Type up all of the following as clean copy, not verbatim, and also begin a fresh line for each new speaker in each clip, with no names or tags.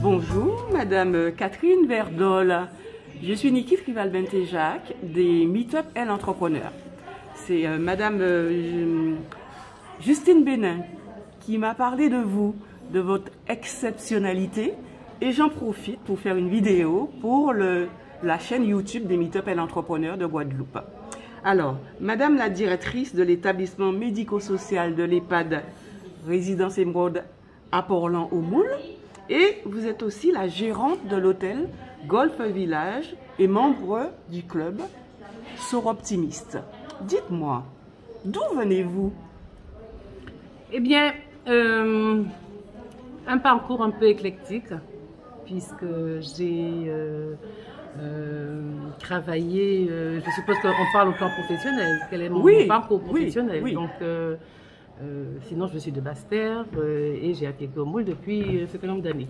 Bonjour, Madame Catherine Verdol. Je suis Niki Frival-Bentejac des Meetup Elle Entrepreneur. C'est Madame Justine Bénin qui m'a parlé de vous, de votre exceptionnalité. Et j'en profite pour faire une vidéo pour la chaîne YouTube des Meetup Elle Entrepreneur de Guadeloupe. Alors, Madame la directrice de l'établissement médico-social de l'EHPAD Résidence Émeraude à Port-Lan au Moule, et vous êtes aussi la gérante de l'hôtel Golf Village et membre du club Soroptimiste. Dites-moi, d'où venez-vous?
Eh bien, un parcours un peu éclectique, puisque j'ai travaillé, je suppose qu'on parle au plan professionnel, quel est mon parcours professionnel.
Oui.
Donc, sinon, je suis de Basse-Terre et j'ai atterri au Moule depuis un certain nombre d'années.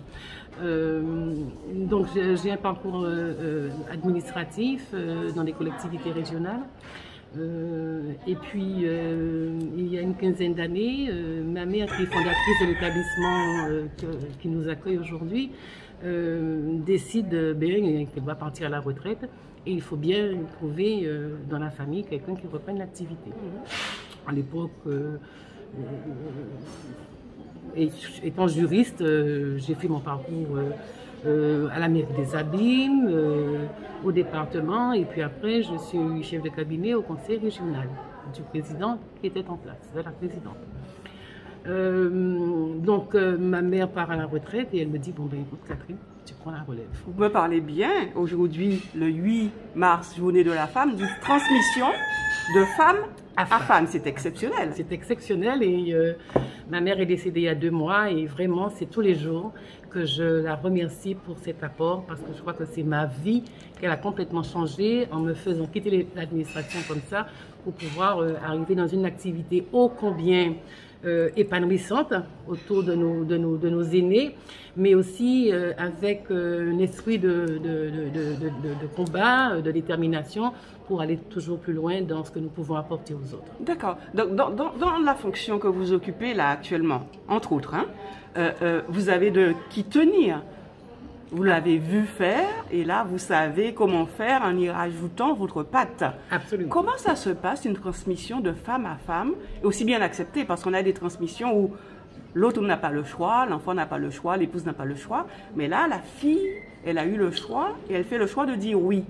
Donc, j'ai un parcours administratif dans les collectivités régionales. Et puis, il y a une quinzaine d'années, ma mère, qui est fondatrice de l'établissement qui nous accueille aujourd'hui, décide qu'elle va partir à la retraite et il faut bien trouver dans la famille quelqu'un qui reprenne l'activité. À l'époque, étant juriste, j'ai fait mon parcours à la mairie des Abîmes, au département, et puis après je suis chef de cabinet au conseil régional du président qui était en place, de la présidente. Donc ma mère part à la retraite et elle me dit, bon ben écoute Catherine, tu prends la relève.
Vous me parlez bien, aujourd'hui, le 8 mars, journée de la femme, d'une transmission de femme à femme. C'est exceptionnel.
C'est exceptionnel et ma mère est décédée il y a 2 mois et vraiment c'est tous les jours que je la remercie pour cet apport parce que je crois que c'est ma vie qu'elle a complètement changé en me faisant quitter l'administration comme ça pour pouvoir arriver dans une activité ô combien épanouissante autour de nos aînés, mais aussi avec un esprit de combat, de détermination pour aller toujours plus loin dans ce que nous pouvons apporter aux autres.
D'accord. Dans la fonction que vous occupez là actuellement, entre autres, vous avez de qui tenir. Vous l'avez vu faire et là, vous savez comment faire en y rajoutant votre patte.
Absolument.
Comment ça se passe, une transmission de femme à femme, et aussi bien acceptée, parce qu'on a des transmissions où l'autre n'a pas le choix, l'enfant n'a pas le choix, l'épouse n'a pas le choix, mais là, la fille, elle a eu le choix et elle fait le choix de dire oui.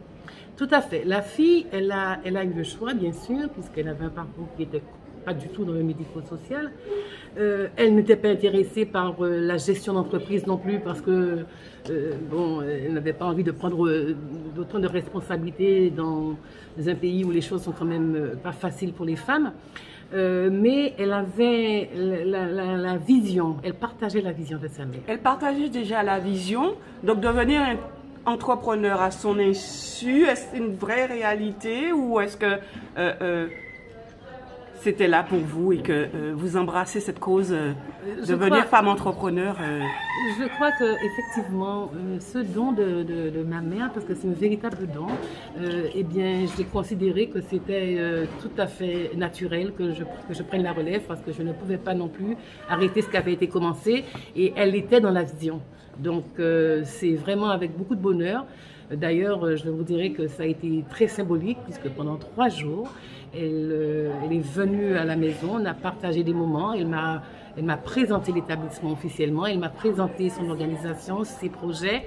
Tout à fait. La fille, elle a eu le choix, bien sûr, puisqu'elle avait un parcours qui était pas du tout dans le médico-social. Elle n'était pas intéressée par la gestion d'entreprise non plus parce que elle n'avait pas envie de prendre d'autant de responsabilités dans un pays où les choses sont quand même pas faciles pour les femmes. Mais elle avait la vision, elle partageait la vision de sa mère.
Elle partageait déjà la vision, donc devenir un entrepreneur à son insu, est-ce une vraie réalité ou est-ce que c'était là pour vous et que vous embrassez cette cause de devenir femme entrepreneur?
Je crois que effectivement, ce don de ma mère, parce que c'est un véritable don, eh bien, j'ai considéré que c'était tout à fait naturel que je prenne la relève parce que je ne pouvais pas non plus arrêter ce qui avait été commencé et elle était dans la vision. Donc, c'est vraiment avec beaucoup de bonheur. D'ailleurs, je vous dirais que ça a été très symbolique puisque pendant 3 jours, elle est venue à la maison, on a partagé des moments, elle m'a présenté l'établissement officiellement, elle m'a présenté son organisation, ses projets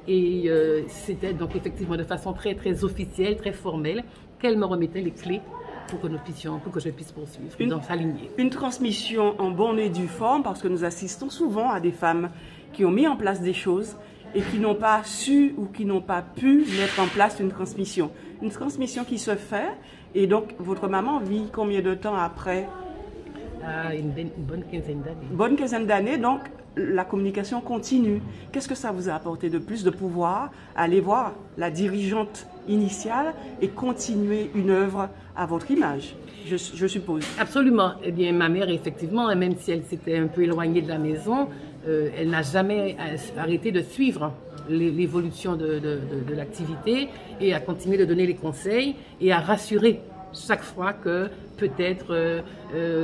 et c'était donc effectivement de façon très très officielle, très formelle qu'elle me remettait les clés pour que je puisse poursuivre dans sa lignée.
Une transmission en bonne et due forme parce que nous assistons souvent à des femmes qui ont mis en place des choses et qui n'ont pas su ou qui n'ont pas pu mettre en place une transmission. Une transmission qui se fait, et donc votre maman vit combien de temps après?
Une bonne quinzaine d'années.
Bonne quinzaine d'années, donc la communication continue. Qu'est-ce que ça vous a apporté de plus de pouvoir aller voir la dirigeante initiale et continuer une œuvre à votre image, je suppose?
Absolument. Eh bien, ma mère, effectivement, même si elle s'était un peu éloignée de la maison, elle n'a jamais arrêté de suivre l'évolution de l'activité et à continuer de donner les conseils et à rassurer chaque fois que peut-être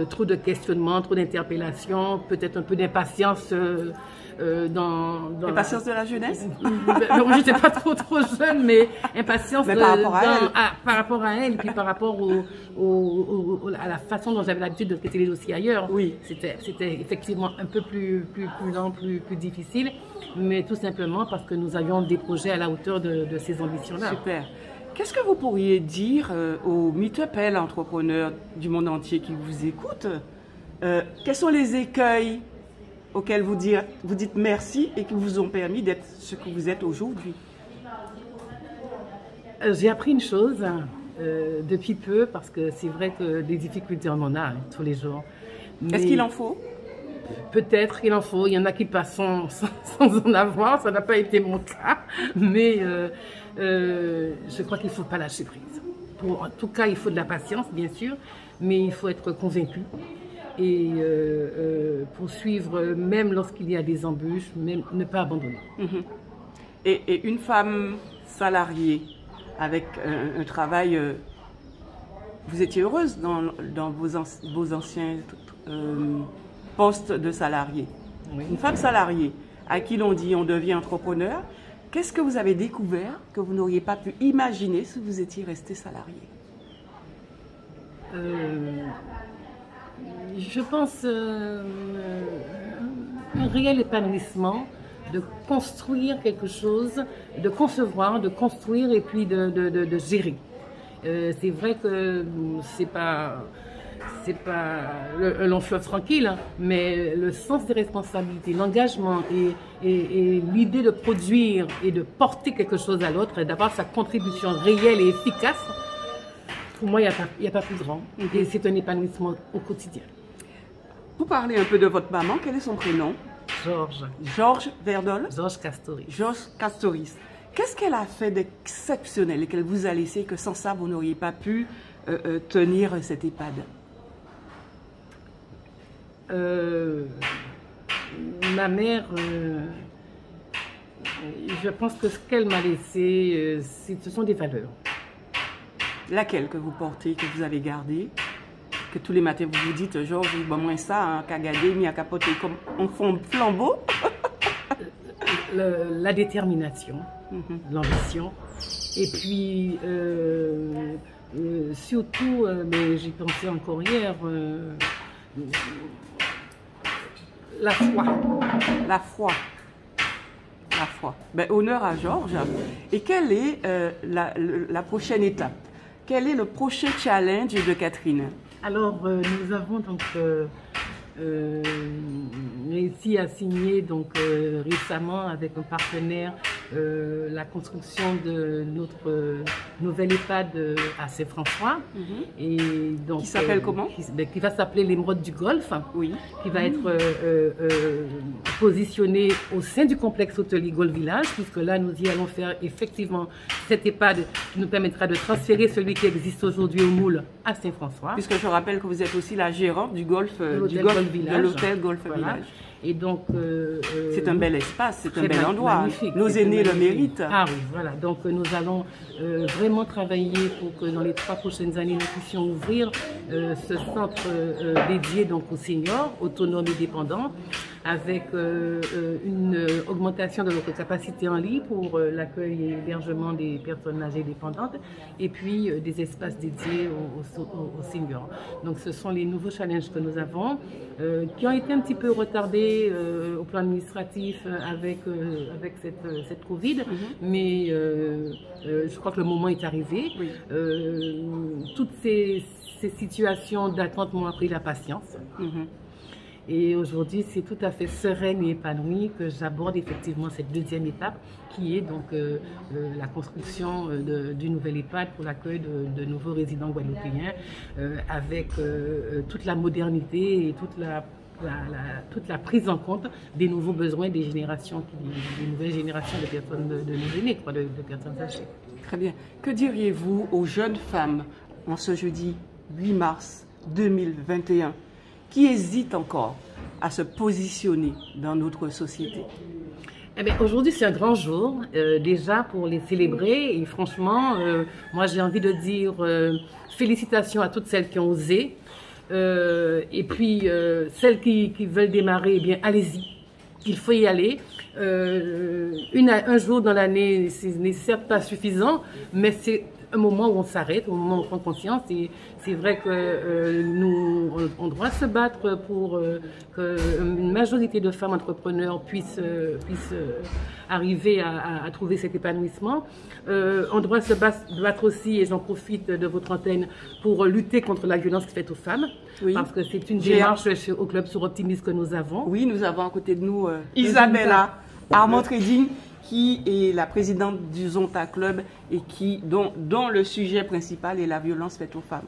trop de questionnements, trop d'interpellations, peut-être un peu d'impatience
Impatience de la jeunesse?
Je n'étais pas trop jeune, mais impatience
mais par rapport à elle.
Par rapport à elle, et puis par rapport à la façon dont j'avais l'habitude de traiter les dossiers ailleurs.
Oui.
C'était effectivement un peu plus lent, plus difficile, mais tout simplement parce que nous avions des projets à la hauteur de ces ambitions-là.
Super. Qu'est-ce que vous pourriez dire aux Meetup entrepreneurs du monde entier qui vous écoutent? Quels sont les écueils auxquels vous dites merci et qui vous ont permis d'être ce que vous êtes aujourd'hui?
J'ai appris une chose depuis peu, parce que c'est vrai que des difficultés on en a tous les jours.
Est-ce qu'il en faut?
Peut-être qu'il en faut. Il y en a qui passent sans en avoir. Ça n'a pas été mon cas. Mais je crois qu'il ne faut pas lâcher prise. En tout cas, il faut de la patience, bien sûr, mais il faut être convaincu. Et poursuivre, même lorsqu'il y a des embûches, même ne pas abandonner.
Et une femme salariée avec un travail, vous étiez heureuse dans vos anciens postes de salarié. Oui. Une femme salariée à qui l'on dit on devient entrepreneur, qu'est-ce que vous avez découvert que vous n'auriez pas pu imaginer si vous étiez resté salarié?
Je pense un réel épanouissement de construire quelque chose, de concevoir, de construire et puis de gérer. C'est vrai que c'est pas un long fleuve tranquille, hein, mais le sens des responsabilités, l'engagement et l'idée de produire et de porter quelque chose à l'autre et d'avoir sa contribution réelle et efficace, pour moi, il n'y a pas plus grand. Et c'est un épanouissement au quotidien.
Vous parlez un peu de votre maman. Quel est son prénom?
Georges.
Georges Verdol?
Georges Castoris.
Georges Castoris. Qu'est-ce qu'elle a fait d'exceptionnel et qu'elle vous a laissé que sans ça, vous n'auriez pas pu tenir cette EHPAD?
Ma mère, je pense que ce qu'elle m'a laissé, ce sont des valeurs.
Laquelle que vous portez, que vous avez gardée, que tous les matins vous vous dites, Georges, bon, moins ça, qu'à garder, mis à capoter comme on fond flambeau?
La détermination, l'ambition, et puis surtout, mais j'y pensais encore hier, la foi.
La foi. La foi. Ben, honneur à Georges. Et quelle est la prochaine étape? Quel est le prochain challenge de Catherine?
Alors, nous avons donc réussi à signer récemment avec un partenaire la construction de notre nouvelle EHPAD à Saint-François. Et donc,
qui s'appelle comment?
Qui va s'appeler l'Émeraude du Golfe.
Oui.
Qui va être positionné au sein du complexe hôtelier Golf Village, puisque là, nous y allons faire effectivement cette EHPAD qui nous permettra de transférer celui qui existe aujourd'hui au Moule à Saint-François.
Puisque je rappelle que vous êtes aussi la gérante du golf, de l'hôtel Golf Village.
Et donc,
c'est un bel espace, c'est un bel endroit.
Magnifique,
nos aînés le méritent.
Ah oui, voilà. Donc nous allons vraiment travailler pour que dans les 3 prochaines années, nous puissions ouvrir ce centre dédié donc aux seniors, autonomes et dépendants, avec une augmentation de notre capacité en lit pour l'accueil et l'hébergement des personnes âgées dépendantes, et puis des espaces dédiés aux seniors. Donc ce sont les nouveaux challenges que nous avons, qui ont été un petit peu retardés au plan administratif avec cette Covid, mais je crois que le moment est arrivé.
Oui.
Toutes ces situations d'attente m'ont appris la patience. Et aujourd'hui, c'est tout à fait sereine et épanouie que j'aborde effectivement cette deuxième étape, qui est donc la construction d'une nouvelle EHPAD pour l'accueil de nouveaux résidents guadeloupéens, avec toute la modernité et toute la prise en compte des nouveaux besoins des nouvelles générations de personnes, de nos aînés, de personnes âgées.
Très bien. Que diriez-vous aux jeunes femmes en ce jeudi 8 mars 2021 qui hésitent encore à se positionner dans notre société?
Eh bien, aujourd'hui, c'est un grand jour, déjà pour les célébrer. Et franchement, moi, j'ai envie de dire félicitations à toutes celles qui ont osé. Et puis, celles qui veulent démarrer, eh bien, allez-y. Il faut y aller. Un jour dans l'année, ce n'est certes pas suffisant, mais c'est un moment où on s'arrête, au moment où on prend conscience. Et c'est vrai que nous, on doit se battre pour qu'une majorité de femmes entrepreneurs puissent arriver à trouver cet épanouissement. On doit se battre aussi, et j'en profite de votre antenne, pour lutter contre la violence faite aux femmes. Oui. Parce que c'est une démarche au Club Sur Optimisme que nous avons.
Oui, nous avons à côté de nous Isabella Armand Trading, qui est la présidente du Zonta Club et dont le sujet principal est la violence faite aux femmes.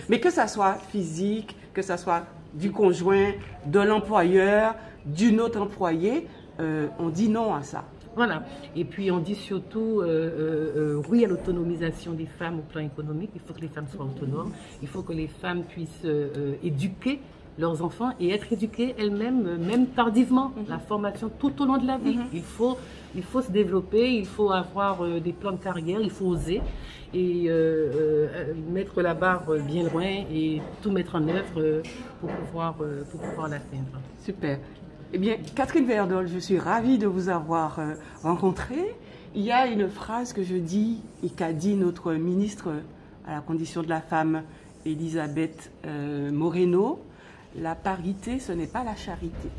Mais que ça soit physique, que ça soit du conjoint, de l'employeur, d'une autre employée, on dit non à ça.
Voilà. Et puis on dit surtout oui à l'autonomisation des femmes au plan économique. Il faut que les femmes soient autonomes. Il faut que les femmes puissent éduquer leurs enfants et être éduquées elles-mêmes, même tardivement. La formation tout au long de la vie. Il faut se développer, il faut avoir des plans de carrière, il faut oser et mettre la barre bien loin et tout mettre en œuvre pour pouvoir l'atteindre.
Super. Eh bien, Catherine Verdol, je suis ravie de vous avoir rencontrée. Il y a une phrase que je dis et qu'a dit notre ministre à la condition de la femme, Elisabeth Moreno. La parité, ce n'est pas la charité.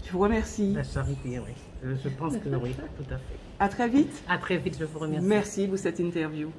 Je vous remercie.
La charité, oui. Je pense que oui, tout à fait.
À très vite.
À très vite, je vous remercie.
Merci pour cette interview.